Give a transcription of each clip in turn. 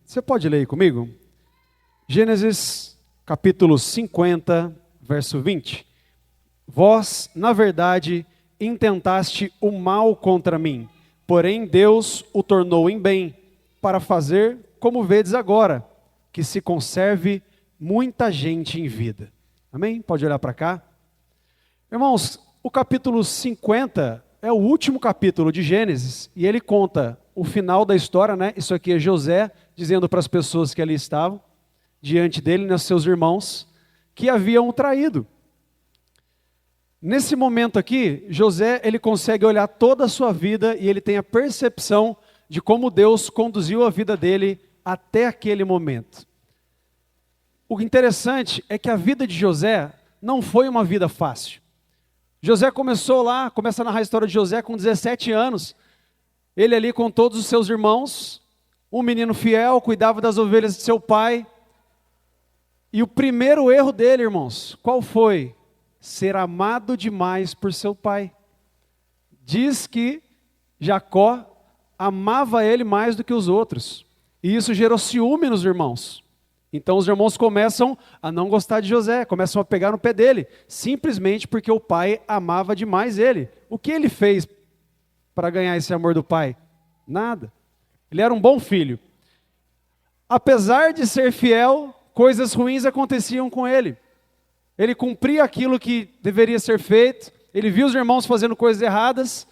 Você pode ler aí comigo? Gênesis capítulo 50, verso 20. Vós, na verdade, intentaste o mal contra mim, porém Deus o tornou em bem, para fazer como vedes agora, que se conserve muita gente em vida. Amém? Pode olhar para cá. Irmãos, o capítulo 50 é o último capítulo de Gênesis, e ele conta o final da história, né? Isso aqui é José dizendo para as pessoas que ali estavam, diante dele, né, seus irmãos, que haviam o traído. Nesse momento aqui, José, ele consegue olhar toda a sua vida e ele tem a percepção de como Deus conduziu a vida dele até aquele momento. O interessante é que a vida de José não foi uma vida fácil. José começa a narrar a história de José com 17 anos, ele ali com todos os seus irmãos, um menino fiel, cuidava das ovelhas de seu pai, e o primeiro erro dele, irmãos, qual foi? Ser amado demais por seu pai. Diz que Jacó amava ele mais do que os outros, e isso gerou ciúme nos irmãos. Então os irmãos começam a não gostar de José, começam a pegar no pé dele, simplesmente porque o pai amava demais ele. O que ele fez para ganhar esse amor do pai? Nada. Ele era um bom filho. Apesar de ser fiel, coisas ruins aconteciam com ele. Ele cumpria aquilo que deveria ser feito, ele via os irmãos fazendo coisas erradas,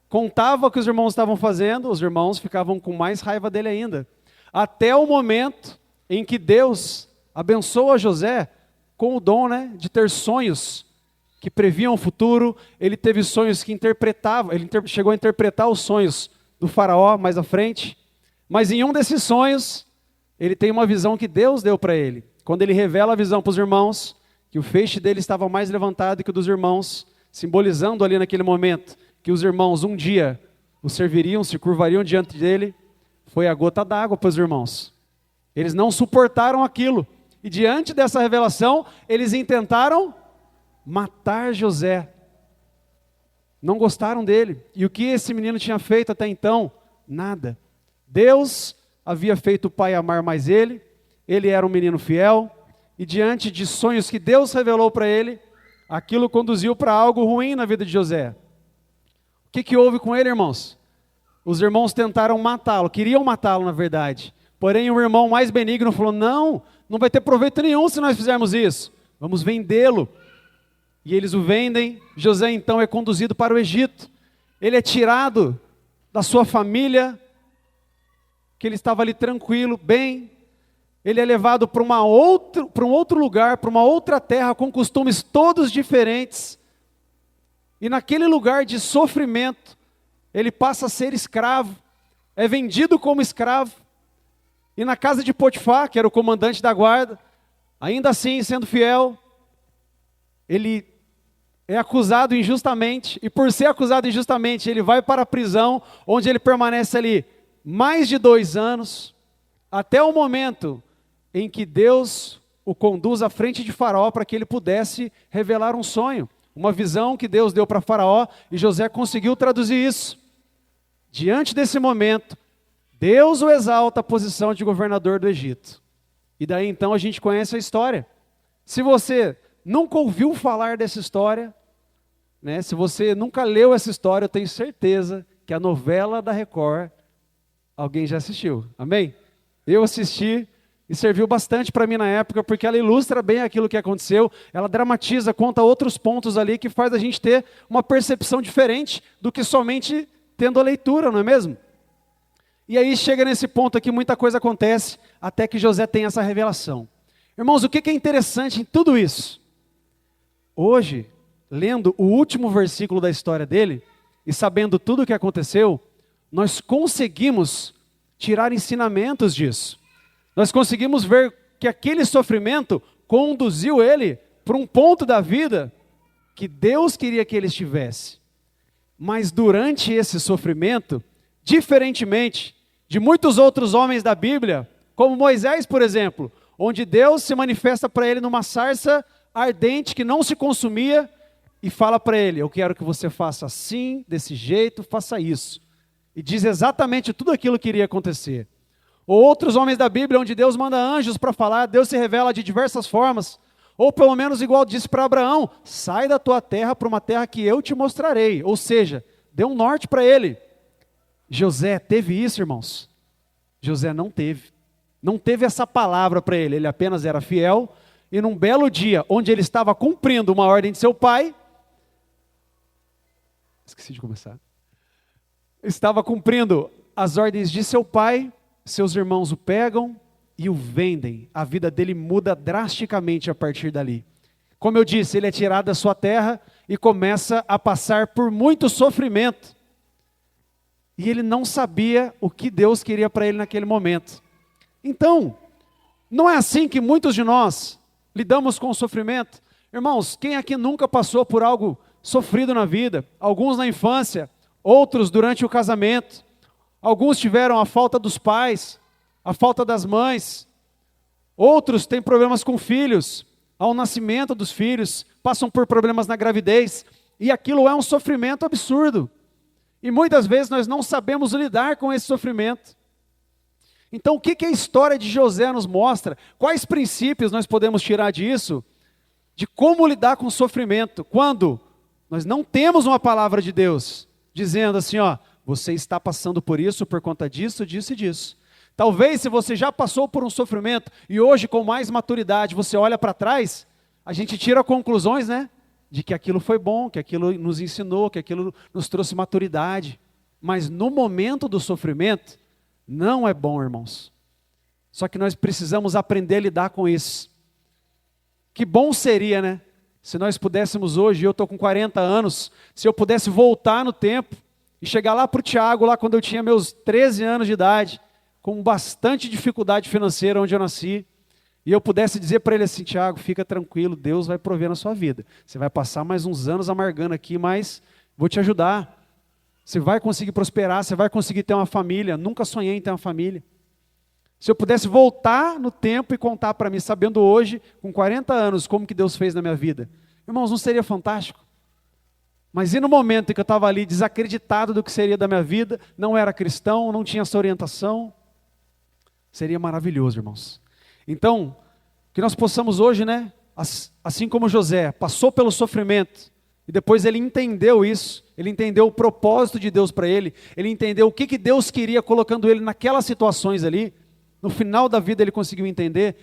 contava o que os irmãos estavam fazendo, os irmãos ficavam com mais raiva dele ainda. Até o momento em que Deus abençoa José com o dom, né, de ter sonhos que previam o futuro. Ele teve sonhos que interpretavam, chegou a interpretar os sonhos do faraó mais à frente, mas em um desses sonhos, ele tem uma visão que Deus deu para ele. Quando ele revela a visão para os irmãos, que o feixe dele estava mais levantado que o dos irmãos, simbolizando ali naquele momento, que os irmãos um dia o serviriam, se curvariam diante dele, foi a gota d'água para os irmãos. Eles não suportaram aquilo, e diante dessa revelação, eles intentaram matar José. Não gostaram dele. E o que esse menino tinha feito até então? Nada. Deus havia feito o pai amar mais ele era um menino fiel, e diante de sonhos que Deus revelou para ele, aquilo conduziu para algo ruim na vida de José. O que houve com ele, irmãos? Os irmãos tentaram matá-lo, queriam matá-lo na verdade, porém o irmão mais benigno falou, não vai ter proveito nenhum se nós fizermos isso, vamos vendê-lo. E eles o vendem. José então é conduzido para o Egito, ele é tirado da sua família, que ele estava ali tranquilo, bem, ele é levado para um outro lugar, para uma outra terra, com costumes todos diferentes, e naquele lugar de sofrimento, ele passa a ser escravo, é vendido como escravo, e na casa de Potifar, que era o comandante da guarda, ainda assim, sendo fiel, ele é acusado injustamente, e por ser acusado injustamente, ele vai para a prisão, onde ele permanece ali mais de 2 anos, até o momento em que Deus o conduz à frente de Faraó, para que ele pudesse revelar um sonho, uma visão que Deus deu para Faraó, e José conseguiu traduzir isso. Diante desse momento, Deus o exalta à posição de governador do Egito. E daí então a gente conhece a história. Se você nunca ouviu falar dessa história, né, se você nunca leu essa história, eu tenho certeza que a novela da Record, alguém já assistiu, amém? Eu assisti e serviu bastante para mim na época, porque ela ilustra bem aquilo que aconteceu, ela dramatiza, conta outros pontos ali que faz a gente ter uma percepção diferente do que somente tendo a leitura, não é mesmo? E aí chega nesse ponto aqui, muita coisa acontece, até que José tem essa revelação. Irmãos, o que é interessante em tudo isso? Hoje, lendo o último versículo da história dele, e sabendo tudo o que aconteceu, nós conseguimos tirar ensinamentos disso. Nós conseguimos ver que aquele sofrimento conduziu ele para um ponto da vida que Deus queria que ele estivesse. Mas durante esse sofrimento, diferentemente de muitos outros homens da Bíblia, como Moisés, por exemplo, onde Deus se manifesta para ele numa sarça ardente que não se consumia e fala para ele, eu quero que você faça assim, desse jeito, faça isso. E diz exatamente tudo aquilo que iria acontecer. Ou outros homens da Bíblia, onde Deus manda anjos para falar, Deus se revela de diversas formas. Ou pelo menos igual disse para Abraão, sai da tua terra para uma terra que eu te mostrarei. Ou seja, deu um norte para ele. José teve isso, irmãos? José não teve. Não teve essa palavra para ele, ele apenas era fiel. E num belo dia, onde ele estava cumprindo uma ordem de seu pai, esqueci de começar, estava cumprindo as ordens de seu pai, seus irmãos o pegam e o vendem. A vida dele muda drasticamente a partir dali. Como eu disse, ele é tirado da sua terra e começa a passar por muito sofrimento. E ele não sabia o que Deus queria para ele naquele momento. Então, não é assim que muitos de nós lidamos com o sofrimento? Irmãos, quem aqui nunca passou por algo sofrido na vida? Alguns na infância, outros durante o casamento. Alguns tiveram a falta dos pais, a falta das mães. Outros têm problemas com filhos, ao nascimento dos filhos, passam por problemas na gravidez. E aquilo é um sofrimento absurdo. E muitas vezes nós não sabemos lidar com esse sofrimento. Então o que a história de José nos mostra? Quais princípios nós podemos tirar disso? De como lidar com o sofrimento, quando nós não temos uma palavra de Deus, dizendo assim, ó, você está passando por isso por conta disso, disso e disso. Talvez se você já passou por um sofrimento, e hoje com mais maturidade você olha para trás, a gente tira conclusões, né? De que aquilo foi bom, que aquilo nos ensinou, que aquilo nos trouxe maturidade. Mas no momento do sofrimento, não é bom, irmãos. Só que nós precisamos aprender a lidar com isso. Que bom seria, né? Se nós pudéssemos hoje, eu estou com 40 anos, se eu pudesse voltar no tempo e chegar lá para o Tiago, lá quando eu tinha meus 13 anos de idade, com bastante dificuldade financeira onde eu nasci, e eu pudesse dizer para ele assim, Tiago, fica tranquilo, Deus vai prover na sua vida. Você vai passar mais uns anos amargando aqui, mas vou te ajudar. Você vai conseguir prosperar, você vai conseguir ter uma família. Nunca sonhei em ter uma família. Se eu pudesse voltar no tempo e contar para mim, sabendo hoje, com 40 anos, como que Deus fez na minha vida. Irmãos, não seria fantástico? Mas e no momento em que eu estava ali desacreditado do que seria da minha vida, não era cristão, não tinha essa orientação, seria maravilhoso, irmãos. Então, que nós possamos hoje, né, assim como José, passou pelo sofrimento, e depois ele entendeu isso, ele entendeu o propósito de Deus para ele entendeu o que Deus queria colocando ele naquelas situações ali, no final da vida ele conseguiu entender,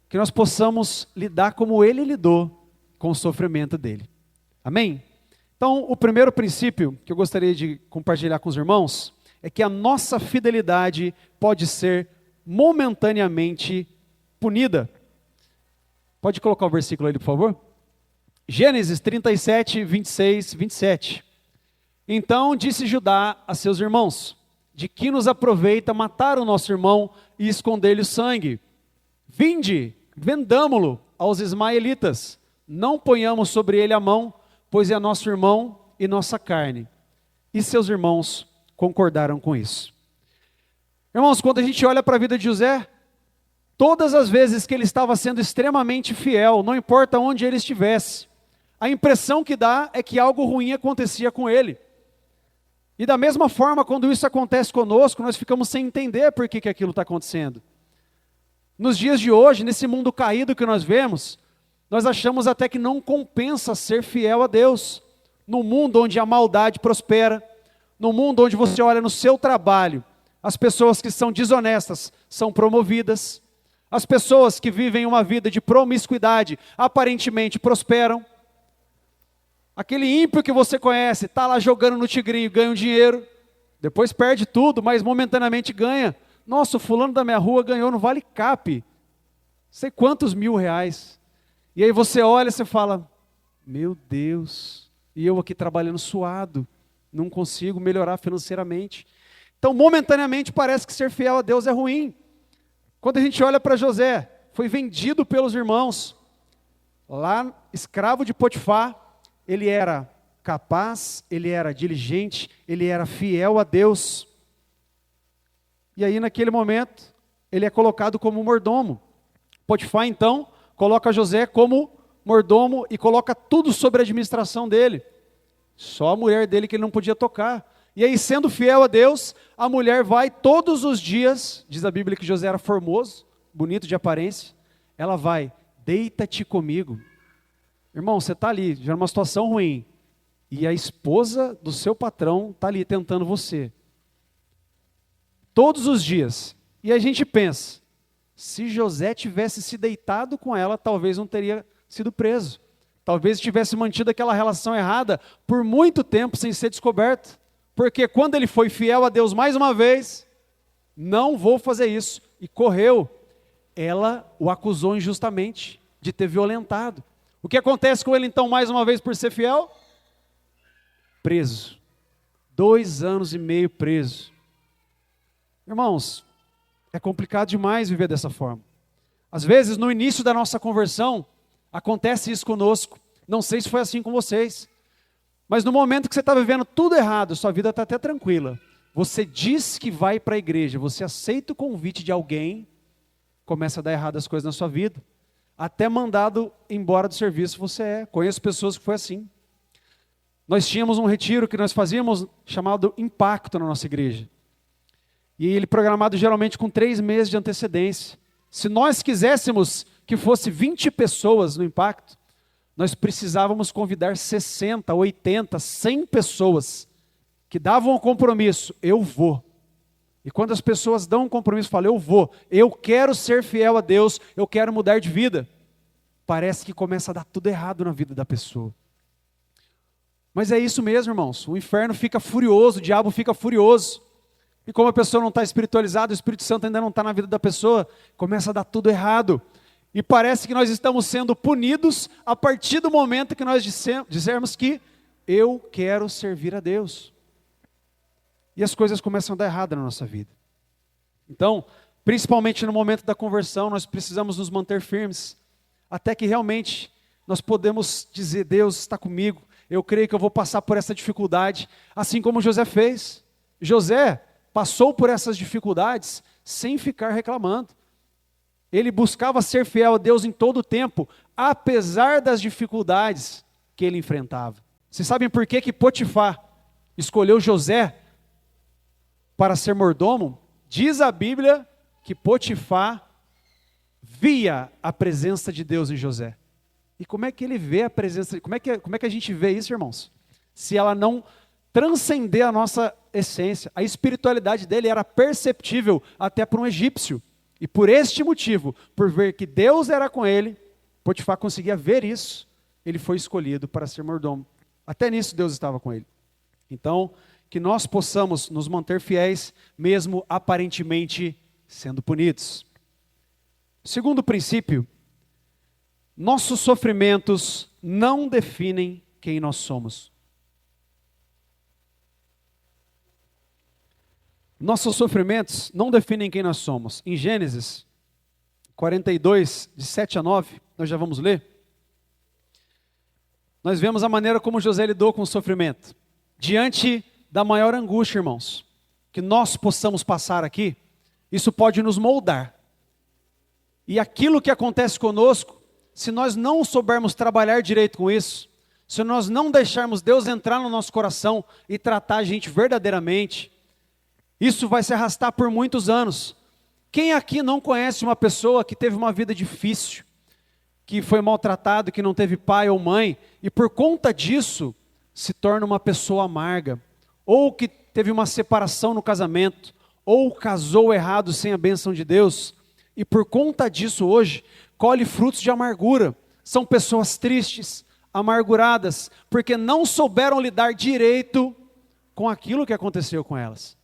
que nós possamos lidar como ele lidou com o sofrimento dele. Amém? Então, o primeiro princípio que eu gostaria de compartilhar com os irmãos, é que a nossa fidelidade pode ser momentaneamente punida. Pode colocar o versículo aí, por favor? Gênesis 37, 26, 27. Então disse Judá a seus irmãos, de que nos aproveita matar o nosso irmão e esconder-lhe o sangue? Vinde, vendamo-lo aos ismaelitas, não ponhamos sobre ele a mão, pois é nosso irmão e nossa carne. E seus irmãos concordaram com isso. Irmãos, quando a gente olha para a vida de José, todas as vezes que ele estava sendo extremamente fiel, não importa onde ele estivesse, a impressão que dá é que algo ruim acontecia com ele. E da mesma forma, quando isso acontece conosco, nós ficamos sem entender por que aquilo está acontecendo. Nos dias de hoje, nesse mundo caído que nós vemos, nós achamos até que não compensa ser fiel a Deus. No mundo onde a maldade prospera, no mundo onde você olha no seu trabalho, as pessoas que são desonestas são promovidas, as pessoas que vivem uma vida de promiscuidade aparentemente prosperam. Aquele ímpio que você conhece, está lá jogando no tigrinho, ganha um dinheiro, depois perde tudo, mas momentaneamente ganha. Nossa, o fulano da minha rua ganhou no Vale Cap, sei quantos mil-reais. E aí você olha e você fala, meu Deus, e eu aqui trabalhando suado, não consigo melhorar financeiramente. Então, momentaneamente, parece que ser fiel a Deus é ruim. Quando a gente olha para José, foi vendido pelos irmãos, lá, escravo de Potifar, ele era capaz, ele era diligente, ele era fiel a Deus. E aí, naquele momento, ele é colocado como mordomo. Potifar, então, coloca José como mordomo e coloca tudo sobre a administração dele. Só a mulher dele que ele não podia tocar. E aí, sendo fiel a Deus, a mulher vai todos os dias, diz a Bíblia que José era formoso, bonito de aparência, ela vai, deita-te comigo. Irmão, você está ali, já numa situação ruim, e a esposa do seu patrão está ali tentando você. Todos os dias. E a gente pensa, se José tivesse se deitado com ela, talvez não teria sido preso. Talvez tivesse mantido aquela relação errada por muito tempo sem ser descoberto. Porque quando ele foi fiel a Deus mais uma vez, não vou fazer isso, e correu, ela o acusou injustamente de ter violentado. O que acontece com ele então mais uma vez por ser fiel? Preso. 2 anos e meio preso. Irmãos, é complicado demais viver dessa forma. Às vezes, no início da nossa conversão, acontece isso conosco. Não sei se foi assim com vocês. Mas no momento que você está vivendo tudo errado, sua vida está até tranquila. Você diz que vai para a igreja, você aceita o convite de alguém, começa a dar errado as coisas na sua vida. Até mandado embora do serviço você é. Conheço pessoas que foi assim. Nós tínhamos um retiro que nós fazíamos chamado Impacto na nossa igreja. E ele programado geralmente com 3 meses de antecedência. Se nós quiséssemos que fosse 20 pessoas no Impacto, nós precisávamos convidar 60, 80, 100 pessoas que davam um compromisso. Eu vou. E quando as pessoas dão um compromisso, falam, eu vou, eu quero ser fiel a Deus, eu quero mudar de vida. Parece que começa a dar tudo errado na vida da pessoa. Mas é isso mesmo, irmãos. O inferno fica furioso, o diabo fica furioso. E como a pessoa não está espiritualizada, o Espírito Santo ainda não está na vida da pessoa, começa a dar tudo errado. E parece que nós estamos sendo punidos a partir do momento que nós dissermos que eu quero servir a Deus. E as coisas começam a dar errado na nossa vida. Então, principalmente no momento da conversão, nós precisamos nos manter firmes, até que realmente nós podemos dizer, Deus está comigo, eu creio que eu vou passar por essa dificuldade, assim como José fez. José passou por essas dificuldades sem ficar reclamando. Ele buscava ser fiel a Deus em todo o tempo, apesar das dificuldades que ele enfrentava. Vocês sabem por que Potifar escolheu José para ser mordomo? Diz a Bíblia que Potifar via a presença de Deus em José. E como é que ele vê a presença, como é que a gente vê isso, irmãos? Se ela não transcender a nossa essência. A espiritualidade dele era perceptível até para um egípcio. E por este motivo, por ver que Deus era com ele, Potifar conseguia ver isso, ele foi escolhido para ser mordomo. Até nisso Deus estava com ele. Então, que nós possamos nos manter fiéis, mesmo aparentemente sendo punidos. Segundo princípio, nossos sofrimentos não definem quem nós somos. Nossos sofrimentos não definem quem nós somos. Em Gênesis 42, de 7 a 9, nós já vamos ler. Nós vemos a maneira como José lidou com o sofrimento. Diante da maior angústia, irmãos, que nós possamos passar aqui, isso pode nos moldar. E aquilo que acontece conosco, se nós não soubermos trabalhar direito com isso, se nós não deixarmos Deus entrar no nosso coração e tratar a gente verdadeiramente, isso vai se arrastar por muitos anos. Quem aqui não conhece uma pessoa que teve uma vida difícil, que foi maltratado, que não teve pai ou mãe, e por conta disso se torna uma pessoa amarga, ou que teve uma separação no casamento, ou casou errado sem a bênção de Deus, e por conta disso hoje colhe frutos de amargura. São pessoas tristes, amarguradas, porque não souberam lidar direito com aquilo que aconteceu com elas.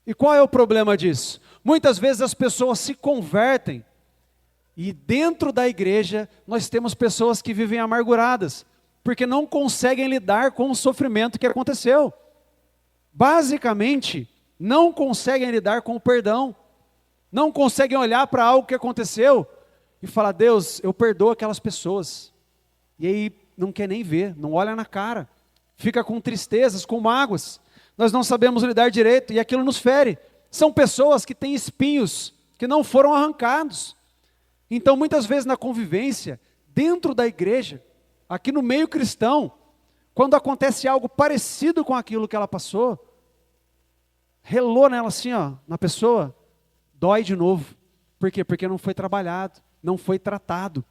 E qual é o problema disso? Muitas vezes as pessoas se convertem e dentro da igreja nós temos pessoas que vivem amarguradas, porque não conseguem lidar com o sofrimento que aconteceu. Basicamente, não conseguem lidar com o perdão, não conseguem olhar para algo que aconteceu e falar, Deus, eu perdoo aquelas pessoas. E aí não quer nem ver, não olha na cara, fica com tristezas, com mágoas. Nós não sabemos lidar direito e aquilo nos fere. São pessoas que têm espinhos que não foram arrancados. Então, muitas vezes na convivência, dentro da igreja, aqui no meio cristão, quando acontece algo parecido com aquilo que ela passou, relou nela assim, ó, na pessoa, dói de novo. Por quê? Porque não foi trabalhado, não foi tratado.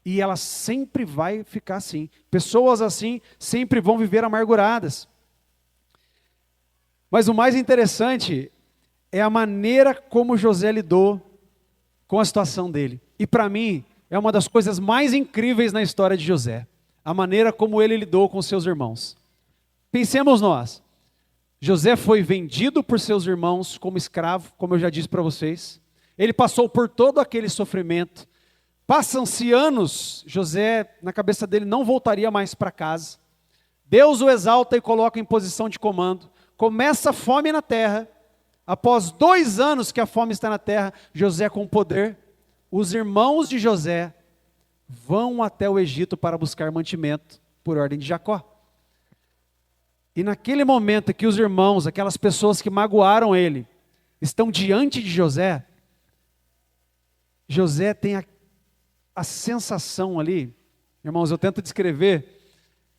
E ela sempre vai ficar assim. Pessoas assim sempre vão viver amarguradas. Mas o mais interessante é a maneira como José lidou com a situação dele. E para mim, é uma das coisas mais incríveis na história de José. A maneira como ele lidou com seus irmãos. Pensemos nós. José foi vendido por seus irmãos como escravo, como eu já disse para vocês. Ele passou por todo aquele sofrimento. Passam-se anos, José, na cabeça dele, não voltaria mais para casa. Deus o exalta e coloca em posição de comando. Começa a fome na terra. Após 2 anos que a fome está na terra, José com poder, os irmãos de José vão até o Egito para buscar mantimento, por ordem de Jacó. E naquele momento que os irmãos, aquelas pessoas que magoaram ele, estão diante de José, José tem a sensação ali, irmãos, eu tento descrever,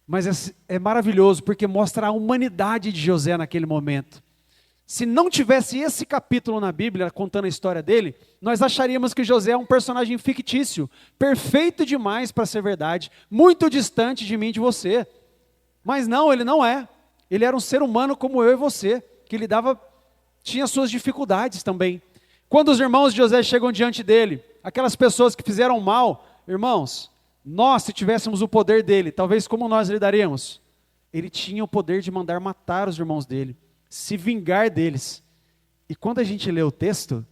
mas é maravilhoso, porque mostra a humanidade de José naquele momento. Se não tivesse esse capítulo na Bíblia, contando a história dele, nós acharíamos que José é um personagem fictício, perfeito demais para ser verdade, muito distante de mim e de você. Mas não, ele não é. Ele era um ser humano como eu e você, que tinha suas dificuldades também. Quando os irmãos de José chegam diante dele, aquelas pessoas que fizeram mal, irmãos, nós, se tivéssemos o poder dele, talvez como nós lidaríamos? Ele tinha o poder de mandar matar os irmãos dele, se vingar deles. E quando a gente lê o texto,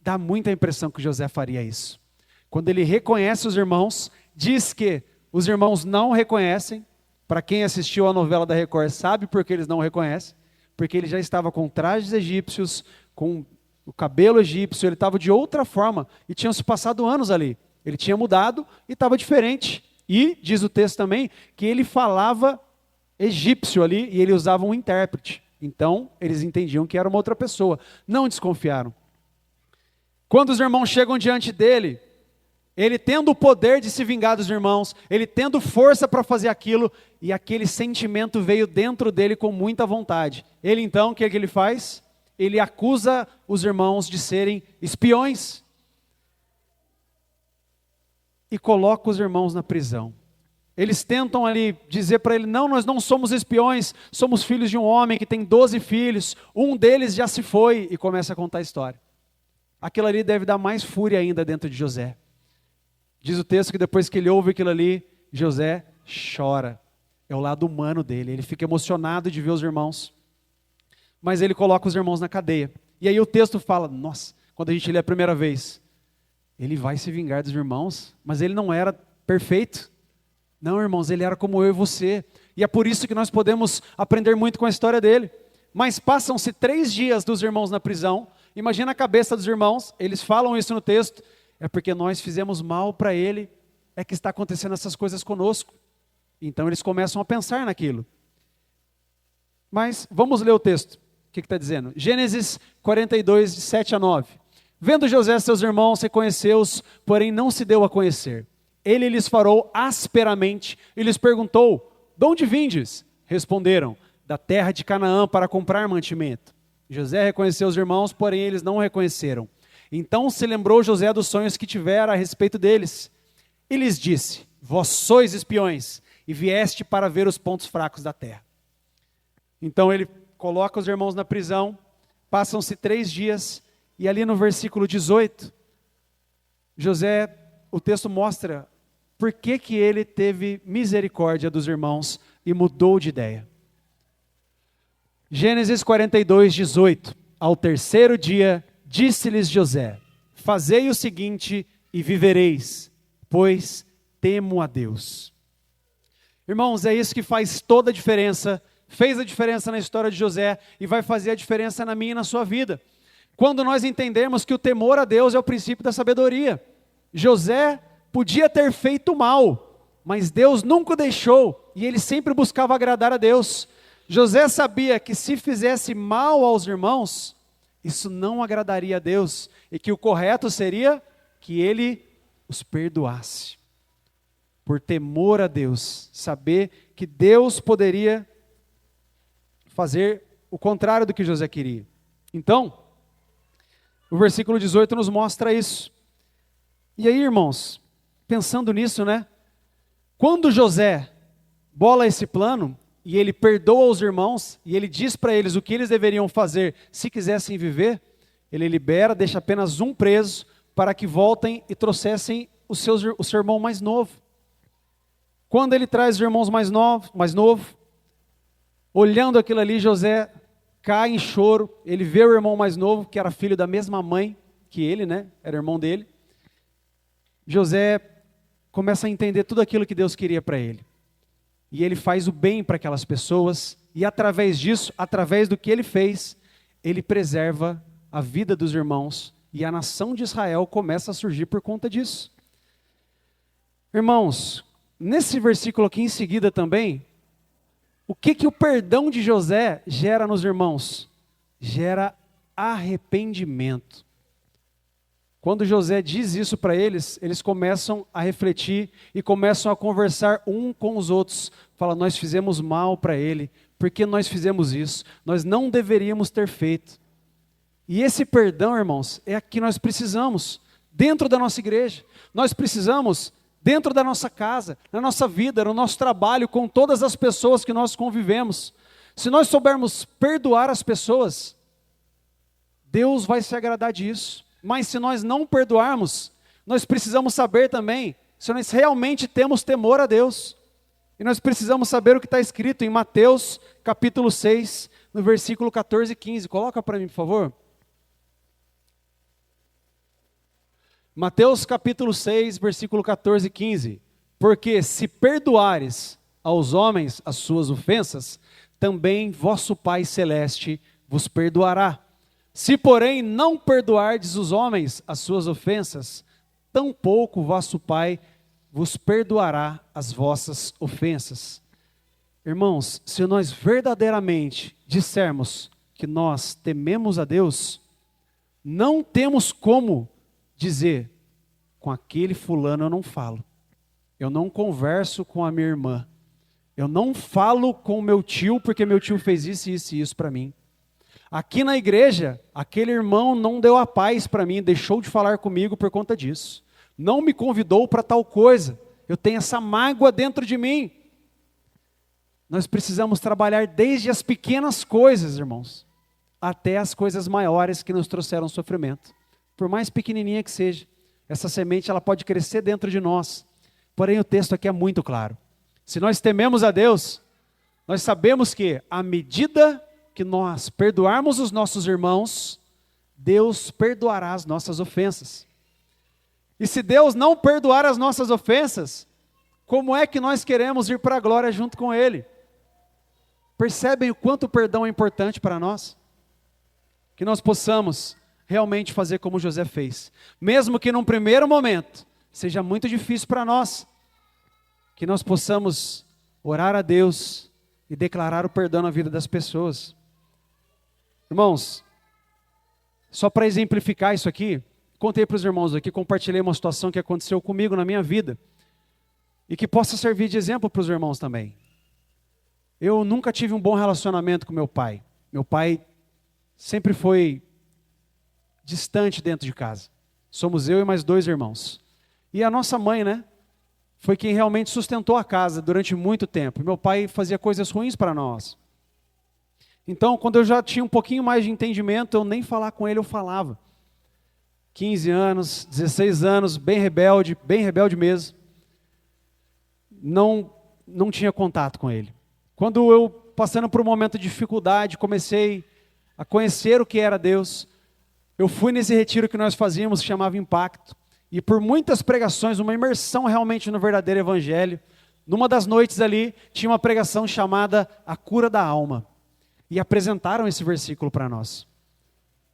dá muita impressão que José faria isso. Quando ele reconhece os irmãos, diz que os irmãos não reconhecem. Para quem assistiu a novela da Record sabe por que eles não reconhecem. Porque ele já estava com trajes egípcios, com o cabelo egípcio, ele estava de outra forma. E tinham se passado anos ali. Ele tinha mudado e estava diferente. E, diz o texto também, que ele falava egípcio ali e ele usava um intérprete. Então, eles entendiam que era uma outra pessoa. Não desconfiaram. Quando os irmãos chegam diante dele, ele tendo o poder de se vingar dos irmãos, ele tendo força para fazer aquilo, e aquele sentimento veio dentro dele com muita vontade. Ele então, o que é que ele faz? Ele acusa os irmãos de serem espiões. E coloca os irmãos na prisão. Eles tentam ali dizer para ele, não, nós não somos espiões, somos filhos de um homem que tem 12 filhos, um deles já se foi, e começa a contar a história. Aquilo ali deve dar mais fúria ainda dentro de José. Diz o texto que depois que ele ouve aquilo ali, José chora. É o lado humano dele, ele fica emocionado de ver os irmãos. Mas ele coloca os irmãos na cadeia. E aí o texto fala, nossa, quando a gente lê a primeira vez, ele vai se vingar dos irmãos, mas ele não era perfeito. Não, irmãos, ele era como eu e você. E é por isso que nós podemos aprender muito com a história dele. Mas passam-se 3 dias dos irmãos na prisão. Imagina a cabeça dos irmãos, eles falam isso no texto. É porque nós fizemos mal para ele, é que está acontecendo essas coisas conosco. Então eles começam a pensar naquilo. Mas vamos ler o texto. O que está dizendo? Gênesis 42, de 7 a 9. Vendo José seus irmãos, reconheceu-os, porém não se deu a conhecer. Ele lhes falou asperamente e lhes perguntou, de onde vindes? Responderam, da terra de Canaã para comprar mantimento. José reconheceu os irmãos, porém eles não o reconheceram. Então se lembrou José dos sonhos que tivera a respeito deles. E lhes disse, vós sois espiões, e vieste para ver os pontos fracos da terra. Então ele coloca os irmãos na prisão, passam-se 3 dias, e ali no versículo 18, José, o texto mostra por que ele teve misericórdia dos irmãos e mudou de ideia. Gênesis 42, 18. Ao 3º dia, disse-lhes José, fazei o seguinte e vivereis, pois temo a Deus. Irmãos, é isso que faz toda a diferença, fez a diferença na história de José e vai fazer a diferença na minha e na sua vida. Quando nós entendemos que o temor a Deus é o princípio da sabedoria. José podia ter feito mal, mas Deus nunca o deixou e ele sempre buscava agradar a Deus. José sabia que se fizesse mal aos irmãos, isso não agradaria a Deus e que o correto seria que ele os perdoasse. Por temor a Deus, saber que Deus poderia fazer o contrário do que José queria. Então, o versículo 18 nos mostra isso. E aí, irmãos, pensando nisso, né? Quando José bola esse plano, e ele perdoa os irmãos, e ele diz para eles o que eles deveriam fazer se quisessem viver, ele libera, deixa apenas um preso, para que voltem e trouxessem o seu irmão mais novo. Quando ele traz os irmãos mais novo, olhando aquilo ali, José cai em choro, ele vê o irmão mais novo, que era filho da mesma mãe que ele, né? Era irmão dele. José começa a entender tudo aquilo que Deus queria para ele. E ele faz o bem para aquelas pessoas, e através disso, através do que ele fez, ele preserva a vida dos irmãos, e a nação de Israel começa a surgir por conta disso. Irmãos, nesse versículo aqui em seguida também, o que o perdão de José gera nos irmãos? Gera arrependimento. Quando José diz isso para eles, eles começam a refletir e começam a conversar um com os outros. Fala, nós fizemos mal para ele, por que nós fizemos isso? Nós não deveríamos ter feito. E esse perdão, irmãos, é o que nós precisamos dentro da nossa igreja. Nós precisamos dentro da nossa casa, na nossa vida, no nosso trabalho, com todas as pessoas que nós convivemos. Se nós soubermos perdoar as pessoas, Deus vai se agradar disso. Mas se nós não perdoarmos, nós precisamos saber também se nós realmente temos temor a Deus. E nós precisamos saber o que está escrito em Mateus capítulo 6, no versículo 14 e 15. Coloca para mim, por favor. Mateus capítulo 6, versículo 14 e 15. Porque se perdoares aos homens as suas ofensas, também vosso Pai Celeste vos perdoará. Se, porém, não perdoardes os homens as suas ofensas, tampouco vosso Pai vos perdoará as vossas ofensas. Irmãos, se nós verdadeiramente dissermos que nós tememos a Deus, não temos como dizer, com aquele fulano eu não falo, eu não converso com a minha irmã, eu não falo com o meu tio porque meu tio fez isso, isso e isso para mim. Aqui na igreja, aquele irmão não deu a paz para mim, deixou de falar comigo por conta disso. Não me convidou para tal coisa, eu tenho essa mágoa dentro de mim. Nós precisamos trabalhar desde as pequenas coisas, irmãos, até as coisas maiores que nos trouxeram sofrimento. Por mais pequenininha que seja, essa semente ela pode crescer dentro de nós. Porém, o texto aqui é muito claro. Se nós tememos a Deus, nós sabemos que à medida que nós perdoarmos os nossos irmãos, Deus perdoará as nossas ofensas. E se Deus não perdoar as nossas ofensas, como é que nós queremos ir para a glória junto com Ele? Percebem o quanto o perdão é importante para nós? Que nós possamos realmente fazer como José fez. Mesmo que num primeiro momento seja muito difícil para nós, que nós possamos orar a Deus e declarar o perdão na vida das pessoas. Irmãos, só para exemplificar isso aqui, contei para os irmãos aqui, compartilhei uma situação que aconteceu comigo na minha vida, e que possa servir de exemplo para os irmãos também. Eu nunca tive um bom relacionamento com meu pai. Meu pai sempre foi distante dentro de casa. Somos eu e mais 2 irmãos. E a nossa mãe, né, foi quem realmente sustentou a casa durante muito tempo. Meu pai fazia coisas ruins para nós. Então, quando eu já tinha um pouquinho mais de entendimento, eu nem falar com ele eu falava. 15 anos, 16 anos, bem rebelde mesmo. Não tinha contato com ele. Quando eu, passando por um momento de dificuldade, comecei a conhecer o que era Deus, eu fui nesse retiro que nós fazíamos, que chamava Impacto, e por muitas pregações, uma imersão realmente no verdadeiro evangelho, numa das noites ali, tinha uma pregação chamada A Cura da Alma, e apresentaram esse versículo para nós.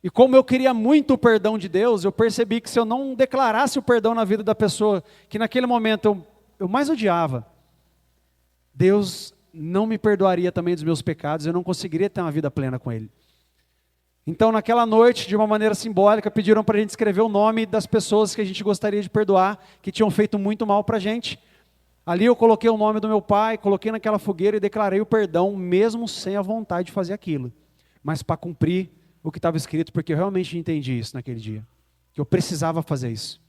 E como eu queria muito o perdão de Deus, eu percebi que se eu não declarasse o perdão na vida da pessoa, que naquele momento eu mais odiava, Deus não me perdoaria também dos meus pecados, eu não conseguiria ter uma vida plena com Ele. Então, naquela noite, de uma maneira simbólica, pediram para a gente escrever o nome das pessoas que a gente gostaria de perdoar, que tinham feito muito mal para a gente. Ali eu coloquei o nome do meu pai, coloquei naquela fogueira e declarei o perdão, mesmo sem a vontade de fazer aquilo. Mas para cumprir o que estava escrito, porque eu realmente entendi isso naquele dia, que eu precisava fazer isso.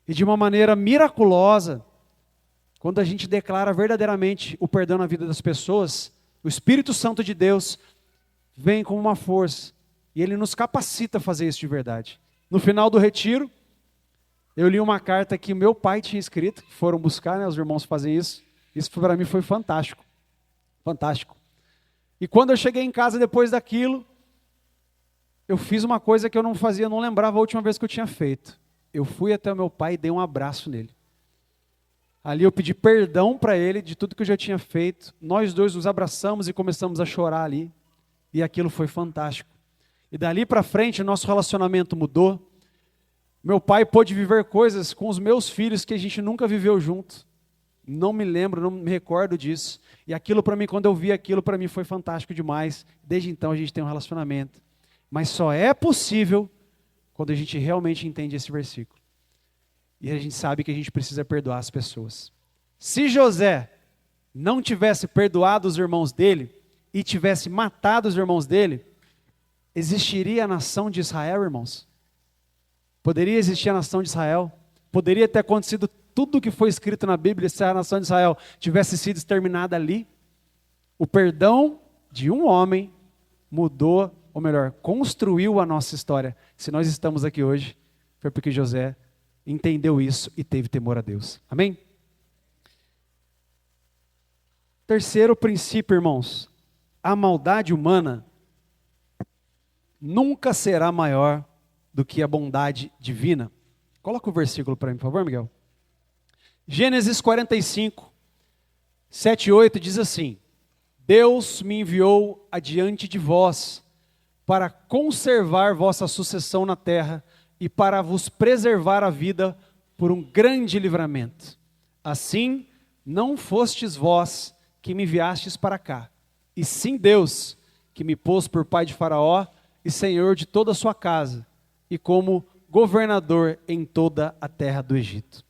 E de uma maneira miraculosa, quando a gente declara verdadeiramente o perdão na vida das pessoas, o Espírito Santo de Deus vem com uma força, e Ele nos capacita a fazer isso de verdade. No final do retiro, eu li uma carta que meu pai tinha escrito, que foram buscar, né, os irmãos fazem isso. Isso para mim foi fantástico, fantástico. E quando eu cheguei em casa depois daquilo, eu fiz uma coisa que eu não fazia, não lembrava a última vez que eu tinha feito. Eu fui até o meu pai e dei um abraço nele. Ali eu pedi perdão para ele de tudo que eu já tinha feito. Nós dois nos abraçamos e começamos a chorar ali. E aquilo foi fantástico. E dali para frente, o nosso relacionamento mudou. Meu pai pôde viver coisas com os meus filhos que a gente nunca viveu junto. Não me lembro, não me recordo disso. E aquilo para mim, quando eu vi aquilo, para mim foi fantástico demais. Desde então a gente tem um relacionamento. Mas só é possível quando a gente realmente entende esse versículo. E a gente sabe que a gente precisa perdoar as pessoas. Se José não tivesse perdoado os irmãos dele e tivesse matado os irmãos dele, existiria a nação de Israel, irmãos? Poderia existir a nação de Israel? Poderia ter acontecido tudo o que foi escrito na Bíblia se a nação de Israel tivesse sido exterminada ali? O perdão de um homem mudou, ou melhor, construiu a nossa história. Se nós estamos aqui hoje, foi porque José entendeu isso e teve temor a Deus. Amém? Terceiro princípio, irmãos. A maldade humana nunca será maior do que a bondade divina. Coloca o versículo para mim, por favor, Miguel. Gênesis 45, 7 e 8 diz assim: Deus me enviou adiante de vós para conservar vossa sucessão na terra e para vos preservar a vida por um grande livramento. Assim, não fostes vós que me enviastes para cá, e sim Deus, que me pôs por pai de Faraó e senhor de toda a sua casa, e como governador em toda a terra do Egito.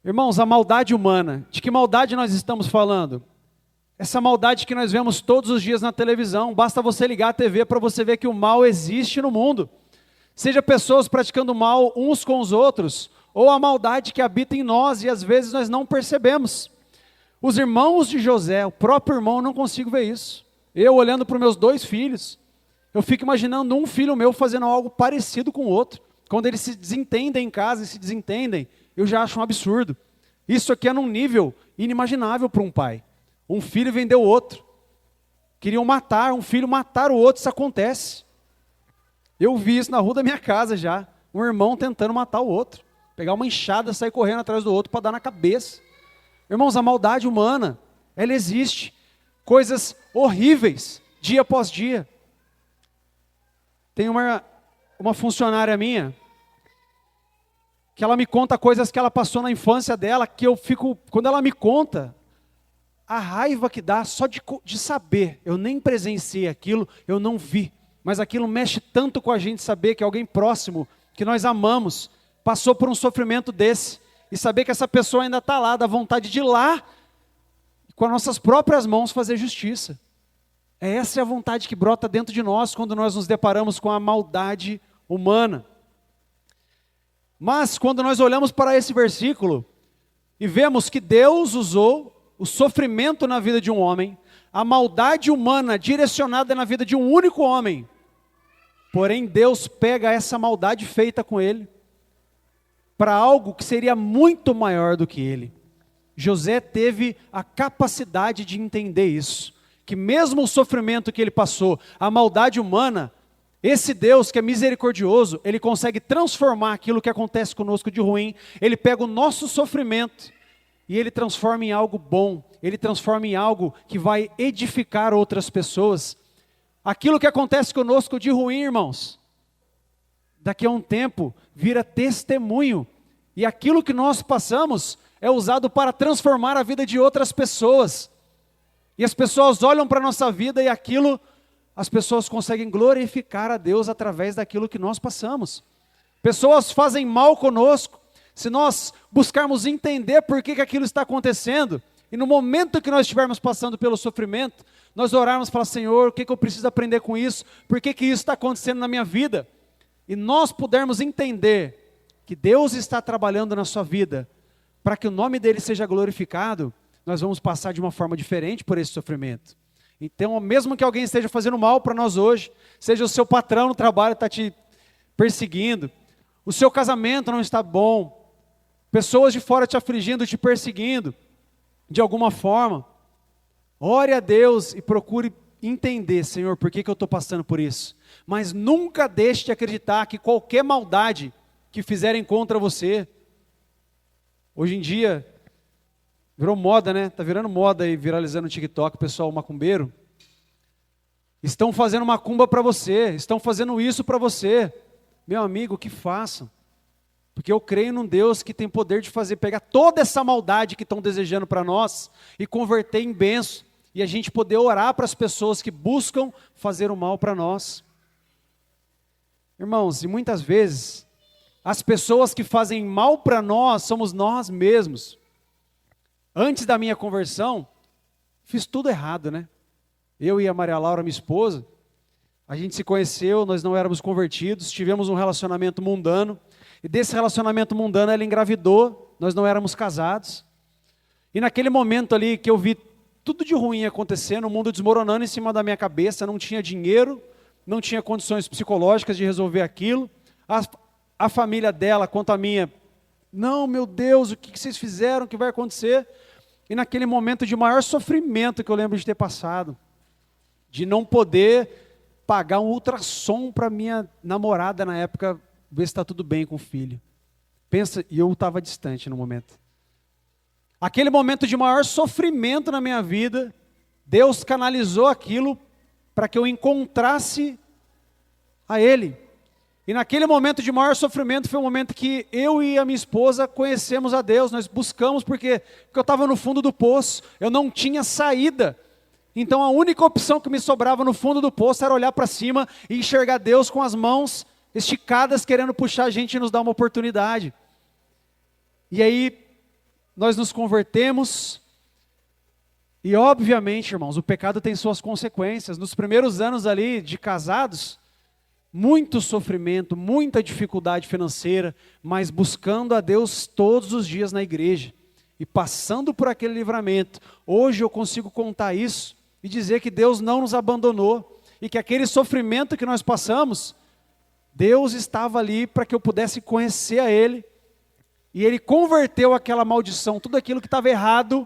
Irmãos, a maldade humana, de que maldade nós estamos falando? Essa maldade que nós vemos todos os dias na televisão, basta você ligar a TV para você ver que o mal existe no mundo. Seja pessoas praticando mal uns com os outros, ou a maldade que habita em nós e às vezes nós não percebemos. Os irmãos de José, o próprio irmão, eu não consigo ver isso. Eu olhando para os meus dois filhos, eu fico imaginando um filho meu fazendo algo parecido com o outro. Quando eles se desentendem em casa e se desentendem, eu já acho um absurdo. Isso aqui é num nível inimaginável para um pai. Um filho vendeu o outro. Queriam matar, um filho matar o outro, isso acontece. Eu vi isso na rua da minha casa já. Um irmão tentando matar o outro. Pegar uma enxada, sair correndo atrás do outro para dar na cabeça. Irmãos, a maldade humana, ela existe. Coisas horríveis, dia após dia. Tem uma funcionária minha, que ela me conta coisas que ela passou na infância dela, que eu fico, quando ela me conta, a raiva que dá só de saber, eu nem presenciei aquilo, eu não vi, mas aquilo mexe tanto com a gente saber que alguém próximo, que nós amamos, passou por um sofrimento desse, e saber que essa pessoa ainda está lá, dá vontade de ir lá, com as nossas próprias mãos fazer justiça. Essa é a vontade que brota dentro de nós, quando nós nos deparamos com a maldade humana. Mas, quando nós olhamos para esse versículo, e vemos que Deus usou o sofrimento na vida de um homem, a maldade humana direcionada na vida de um único homem, porém Deus pega essa maldade feita com ele, para algo que seria muito maior do que ele. José teve a capacidade de entender isso, que mesmo o sofrimento que ele passou, a maldade humana, esse Deus que é misericordioso, Ele consegue transformar aquilo que acontece conosco de ruim, Ele pega o nosso sofrimento e Ele transforma em algo bom, Ele transforma em algo que vai edificar outras pessoas. Aquilo que acontece conosco de ruim, irmãos, daqui a um tempo vira testemunho, e aquilo que nós passamos é usado para transformar a vida de outras pessoas, e as pessoas olham para a nossa vida e aquilo, as pessoas conseguem glorificar a Deus através daquilo que nós passamos. Pessoas fazem mal conosco, se nós buscarmos entender por que aquilo está acontecendo, E no momento que nós estivermos passando pelo sofrimento, nós orarmos e falar, Senhor, o que eu preciso aprender com isso? Por que isso está acontecendo na minha vida? E nós pudermos entender que Deus está trabalhando na sua vida, para que o nome dele seja glorificado, nós vamos passar de uma forma diferente por esse sofrimento. Então, mesmo que alguém esteja fazendo mal para nós hoje, seja o seu patrão no trabalho está te perseguindo, o seu casamento não está bom, pessoas de fora te afligindo, te perseguindo, de alguma forma, ore a Deus e procure entender, Senhor, por que eu estou passando por isso. Mas nunca deixe de acreditar que qualquer maldade que fizerem contra você, hoje em dia, virou moda, né? Está virando moda aí, viralizando no TikTok, o pessoal macumbeiro. Estão fazendo macumba para você, estão fazendo isso para você. Meu amigo, que façam. Porque eu creio num Deus que tem poder de pegar toda essa maldade que estão desejando para nós e converter em bênção. E a gente poder orar para as pessoas que buscam fazer o mal para nós. Irmãos, e muitas vezes, as pessoas que fazem mal para nós somos nós mesmos. Antes da minha conversão, fiz tudo errado, né? Eu e a Maria Laura, minha esposa, a gente se conheceu, nós não éramos convertidos, tivemos um relacionamento mundano. E desse relacionamento mundano ela engravidou, nós não éramos casados. E naquele momento ali que eu vi tudo de ruim acontecendo, o mundo desmoronando em cima da minha cabeça, não tinha dinheiro, não tinha condições psicológicas de resolver aquilo. A família dela, quanto a minha, não, meu Deus, o que vocês fizeram, o que vai acontecer? E naquele momento de maior sofrimento que eu lembro de ter passado, de não poder pagar um ultrassom para minha namorada na época, ver se está tudo bem com o filho. Pensa, e eu estava distante no momento. Aquele momento de maior sofrimento na minha vida, Deus canalizou aquilo para que eu encontrasse a Ele. E naquele momento de maior sofrimento foi o momento que eu e a minha esposa conhecemos a Deus, nós buscamos porque eu estava no fundo do poço, eu não tinha saída. Então a única opção que me sobrava no fundo do poço era olhar para cima e enxergar Deus com as mãos esticadas, querendo puxar a gente e nos dar uma oportunidade. E aí, nós nos convertemos, e obviamente, irmãos, o pecado tem suas consequências. Nos primeiros anos ali de casados, muito sofrimento, muita dificuldade financeira, mas buscando a Deus todos os dias na igreja, e passando por aquele livramento. Hoje eu consigo contar isso, e dizer que Deus não nos abandonou, e que aquele sofrimento que nós passamos, Deus estava ali para que eu pudesse conhecer a Ele, e Ele converteu aquela maldição, tudo aquilo que estava errado,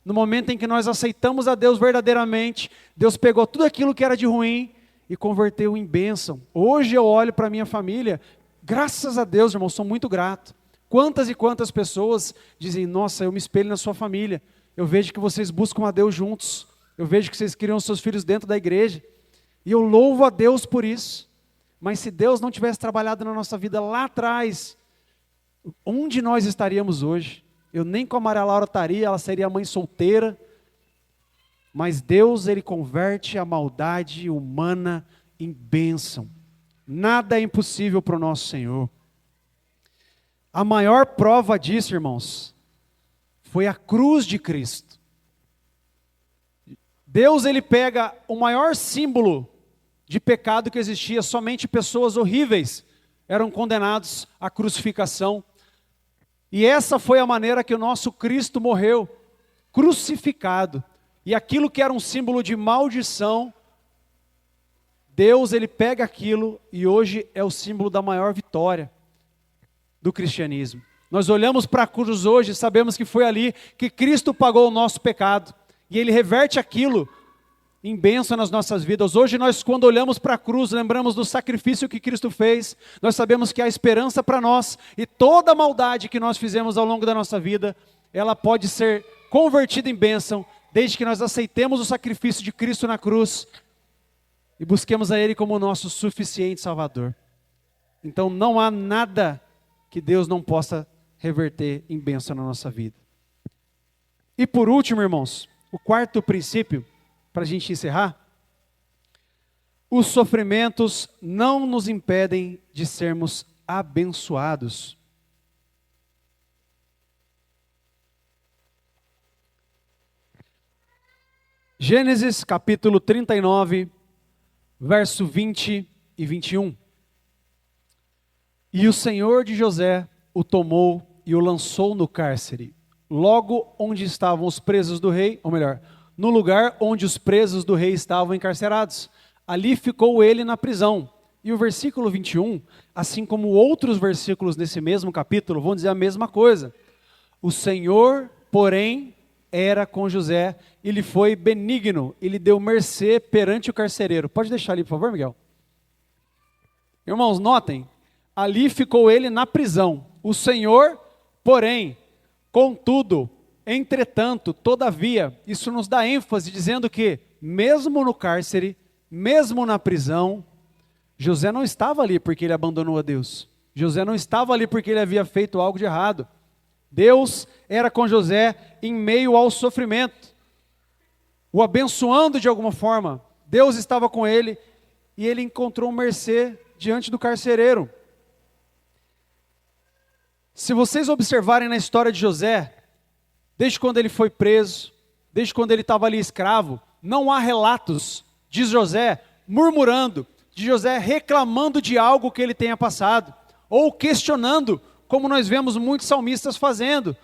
no momento em que nós aceitamos a Deus verdadeiramente, Deus pegou tudo aquilo que era de ruim, e converteu em bênção. Hoje eu olho para a minha família, graças a Deus, irmão, sou muito grato. Quantas e quantas pessoas dizem, nossa, eu me espelho na sua família, eu vejo que vocês buscam a Deus juntos, eu vejo que vocês criam seus filhos dentro da igreja, e eu louvo a Deus por isso. Mas se Deus não tivesse trabalhado na nossa vida lá atrás, onde nós estaríamos hoje? Eu nem com a Maria Laura estaria, ela seria mãe solteira. Mas Deus, Ele converte a maldade humana em bênção. Nada é impossível para o nosso Senhor. A maior prova disso, irmãos, foi a cruz de Cristo. Deus, Ele pega o maior símbolo de pecado que existia, somente pessoas horríveis eram condenados à crucificação. E essa foi a maneira que o nosso Cristo morreu, crucificado. E aquilo que era um símbolo de maldição, Deus, Ele pega aquilo e hoje é o símbolo da maior vitória do cristianismo. Nós olhamos para a cruz hoje e sabemos que foi ali que Cristo pagou o nosso pecado. E Ele reverte aquilo em bênção nas nossas vidas. Hoje nós, quando olhamos para a cruz, lembramos do sacrifício que Cristo fez, nós sabemos que há esperança para nós, e toda a maldade que nós fizemos ao longo da nossa vida, ela pode ser convertida em bênção, desde que nós aceitemos o sacrifício de Cristo na cruz, e busquemos a Ele como o nosso suficiente Salvador. Então não há nada que Deus não possa reverter em bênção na nossa vida. E por último, irmãos, o quarto princípio, para a gente encerrar, os sofrimentos não nos impedem de sermos abençoados. Gênesis capítulo 39, verso 20 e 21. E o Senhor de José o tomou e o lançou no cárcere, logo onde estavam os presos do rei, ou melhor, no lugar onde os presos do rei estavam encarcerados. Ali ficou ele na prisão. E o versículo 21, assim como outros versículos nesse mesmo capítulo, vão dizer a mesma coisa. O Senhor, porém, era com José, e lhe foi benigno, e lhe deu mercê perante o carcereiro. Pode deixar ali, por favor, Miguel? Irmãos, notem, ali ficou ele na prisão. O Senhor, porém, contudo, entretanto, todavia, isso nos dá ênfase, dizendo que, mesmo no cárcere, mesmo na prisão, José não estava ali porque ele abandonou a Deus. José não estava ali porque ele havia feito algo de errado. Deus era com José em meio ao sofrimento, o abençoando de alguma forma. Deus estava com ele e ele encontrou mercê diante do carcereiro. Se vocês observarem na história de José, desde quando ele foi preso, desde quando ele estava ali escravo, não há relatos de José murmurando, de José reclamando de algo que ele tenha passado, ou questionando, como nós vemos muitos salmistas fazendo.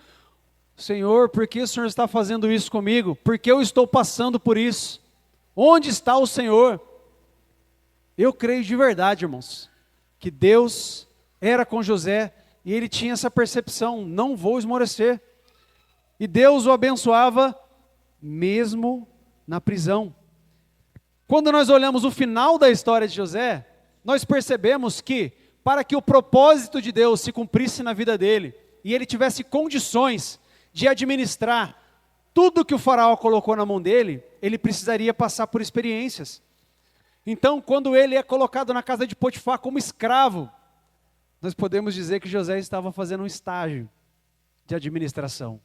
Senhor, por que o Senhor está fazendo isso comigo? Por que eu estou passando por isso? Onde está o Senhor? Eu creio de verdade, irmãos, que Deus era com José e ele tinha essa percepção, não vou esmorecer. E Deus o abençoava mesmo na prisão. Quando nós olhamos o final da história de José, nós percebemos que, para que o propósito de Deus se cumprisse na vida dele, e ele tivesse condições de administrar tudo que o faraó colocou na mão dele, ele precisaria passar por experiências. Então, quando ele é colocado na casa de Potifar como escravo, nós podemos dizer que José estava fazendo um estágio de administração.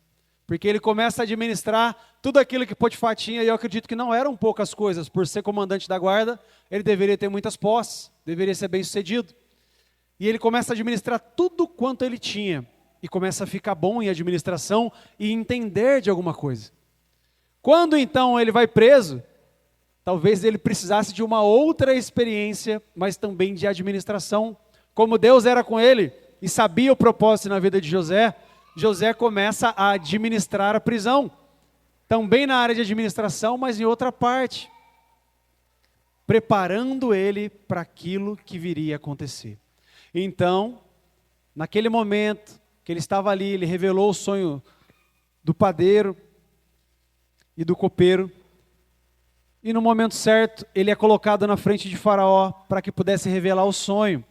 Porque ele começa a administrar tudo aquilo que Potifar tinha, e eu acredito que não eram poucas coisas. Por ser comandante da guarda, ele deveria ter muitas posses, deveria ser bem sucedido. E ele começa a administrar tudo quanto ele tinha, e começa a ficar bom em administração e entender de alguma coisa. Quando então ele vai preso, talvez ele precisasse de uma outra experiência, mas também de administração. Como Deus era com ele e sabia o propósito na vida de José, José começa a administrar a prisão, também na área de administração, mas em outra parte, preparando ele para aquilo que viria a acontecer. Então, naquele momento que ele estava ali, ele revelou o sonho do padeiro e do copeiro, e no momento certo, ele é colocado na frente de Faraó para que pudesse revelar o sonho.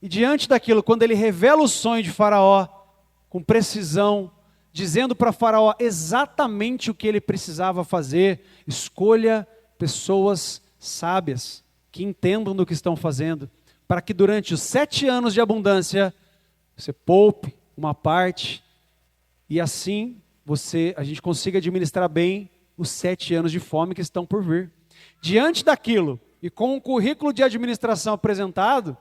E diante daquilo, quando ele revela o sonho de Faraó, com precisão, dizendo para Faraó exatamente o que ele precisava fazer, escolha pessoas sábias, que entendam do que estão fazendo, para que durante os 7 anos de abundância, você poupe uma parte, e assim a gente consiga administrar bem os 7 anos de fome que estão por vir. Diante daquilo, e com o currículo de administração apresentado,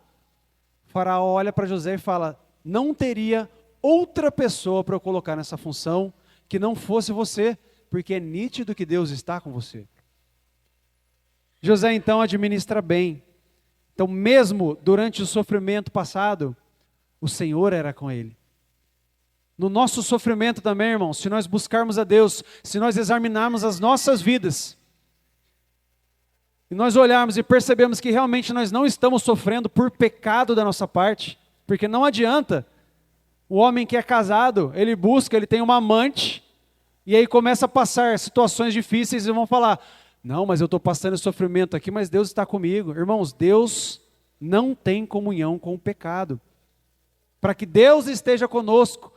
Faraó olha para José e fala, não teria outra pessoa para eu colocar nessa função que não fosse você, porque é nítido que Deus está com você. José então administra bem. Então mesmo durante o sofrimento passado, o Senhor era com ele. No nosso sofrimento também, irmãos, se nós buscarmos a Deus, se nós examinarmos as nossas vidas, e nós olharmos e percebemos que realmente nós não estamos sofrendo por pecado da nossa parte, porque não adianta. O homem que é casado, ele busca, ele tem uma amante, e aí começa a passar situações difíceis e vão falar, não, mas eu estou passando sofrimento aqui, mas Deus está comigo. Irmãos, Deus não tem comunhão com o pecado. Para que Deus esteja conosco,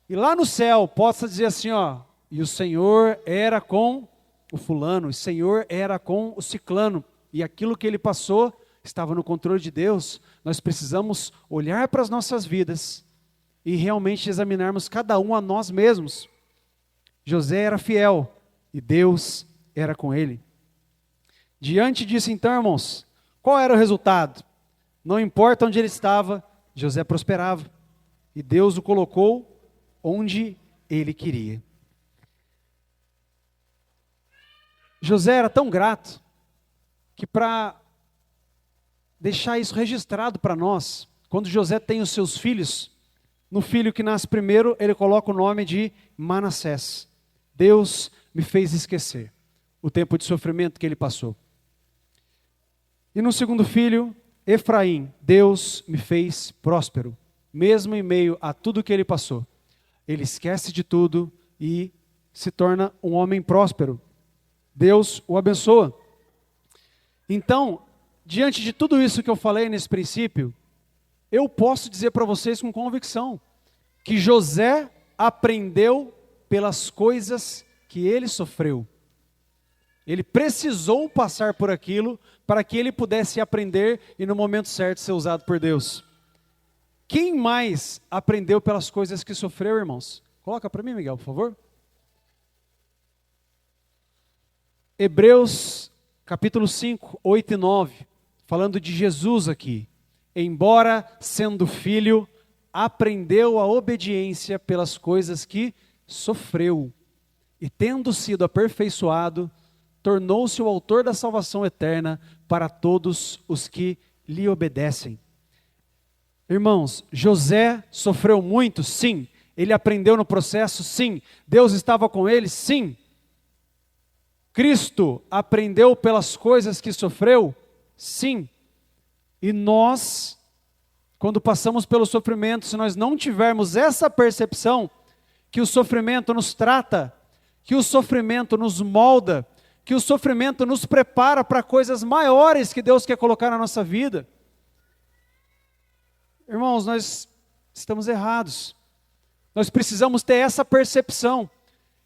e lá no céu possa dizer assim, ó, e o Senhor era com o fulano, o Senhor era com o ciclano, e aquilo que ele passou estava no controle de Deus. Nós precisamos olhar para as nossas vidas, e realmente examinarmos cada um a nós mesmos. José era fiel e Deus era com ele. Diante disso então, irmãos, qual era o resultado? Não importa onde ele estava, José prosperava. E Deus o colocou onde ele queria. José era tão grato que, para deixar isso registrado para nós, quando José tem os seus filhos, no filho que nasce primeiro, ele coloca o nome de Manassés. Deus me fez esquecer o tempo de sofrimento que ele passou. E no segundo filho, Efraim, Deus me fez próspero, mesmo em meio a tudo que ele passou. Ele esquece de tudo e se torna um homem próspero. Deus o abençoa. Então, diante de tudo isso que eu falei nesse princípio, eu posso dizer para vocês com convicção que José aprendeu pelas coisas que ele sofreu. Ele precisou passar por aquilo para que ele pudesse aprender e no momento certo ser usado por Deus. Quem mais aprendeu pelas coisas que sofreu, irmãos? Coloca para mim, Miguel, por favor. Hebreus capítulo 5, 8 e 9, falando de Jesus aqui. Embora sendo filho, aprendeu a obediência pelas coisas que sofreu. E tendo sido aperfeiçoado, tornou-se o autor da salvação eterna para todos os que lhe obedecem. Irmãos, José sofreu muito? Sim. Ele aprendeu no processo? Sim. Deus estava com ele? Sim. Cristo aprendeu pelas coisas que sofreu? Sim. E nós, quando passamos pelo sofrimento, se nós não tivermos essa percepção que o sofrimento nos trata, que o sofrimento nos molda, que o sofrimento nos prepara para coisas maiores que Deus quer colocar na nossa vida, irmãos, nós estamos errados. Nós precisamos ter essa percepção.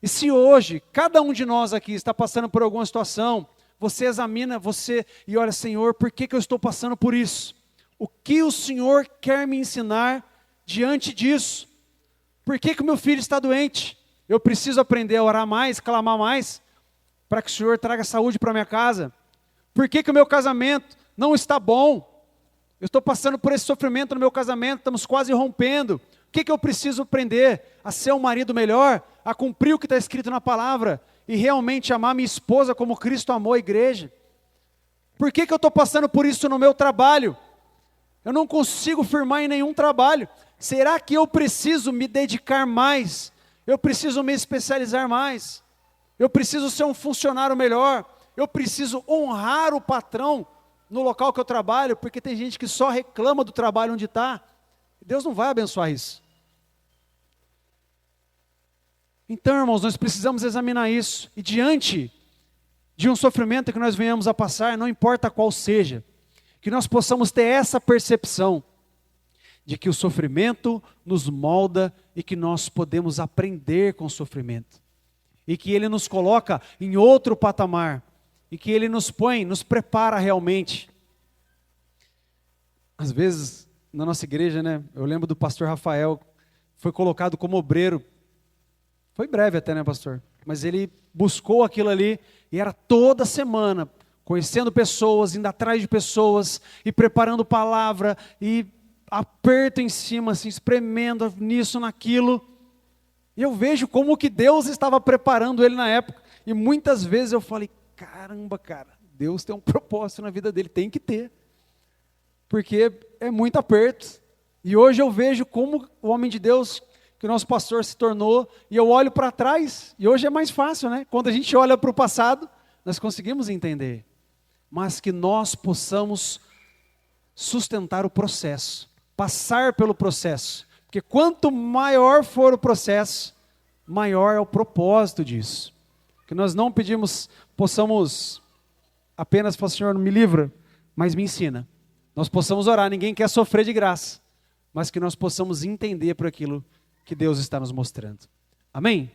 E se hoje, cada um de nós aqui está passando por alguma situação, você examina você e olha, Senhor, por que eu estou passando por isso? O que o Senhor quer me ensinar diante disso? Por que o meu filho está doente? Eu preciso aprender a orar mais, clamar mais, para que o Senhor traga saúde para minha casa. Por que o meu casamento não está bom? Eu estou passando por esse sofrimento no meu casamento, estamos quase rompendo. O que eu preciso aprender? A ser um marido melhor, a cumprir o que está escrito na palavra e realmente amar minha esposa como Cristo amou a igreja. Por que eu estou passando por isso no meu trabalho? Eu não consigo firmar em nenhum trabalho. Será que eu preciso me dedicar mais? Eu preciso me especializar mais? Eu preciso ser um funcionário melhor? Eu preciso honrar o patrão no local que eu trabalho? Porque tem gente que só reclama do trabalho onde está. Deus não vai abençoar isso. Então, irmãos, nós precisamos examinar isso. E diante de um sofrimento que nós venhamos a passar, não importa qual seja, que nós possamos ter essa percepção de que o sofrimento nos molda e que nós podemos aprender com o sofrimento. E que ele nos coloca em outro patamar. E que ele nos põe, nos prepara realmente. Às vezes, na nossa igreja, né, eu lembro do pastor Rafael, foi colocado como obreiro. Foi breve até, né, pastor? Mas ele buscou aquilo ali e era toda semana, conhecendo pessoas, indo atrás de pessoas e preparando palavra e aperto em cima, assim, espremendo nisso, naquilo. E eu vejo como que Deus estava preparando ele na época. E muitas vezes eu falei, caramba, cara, Deus tem um propósito na vida dele, tem que ter. Porque é muito aperto. E hoje eu vejo como o homem de Deus, que o nosso pastor se tornou, e eu olho para trás, e hoje é mais fácil, né? Quando a gente olha para o passado, nós conseguimos entender. Mas que nós possamos sustentar o processo, passar pelo processo. Porque quanto maior for o processo, maior é o propósito disso. Que nós não possamos apenas falar, Senhor, me livra, mas me ensina. Nós possamos orar, ninguém quer sofrer de graça, mas que nós possamos entender por aquilo que Deus está nos mostrando. Amém?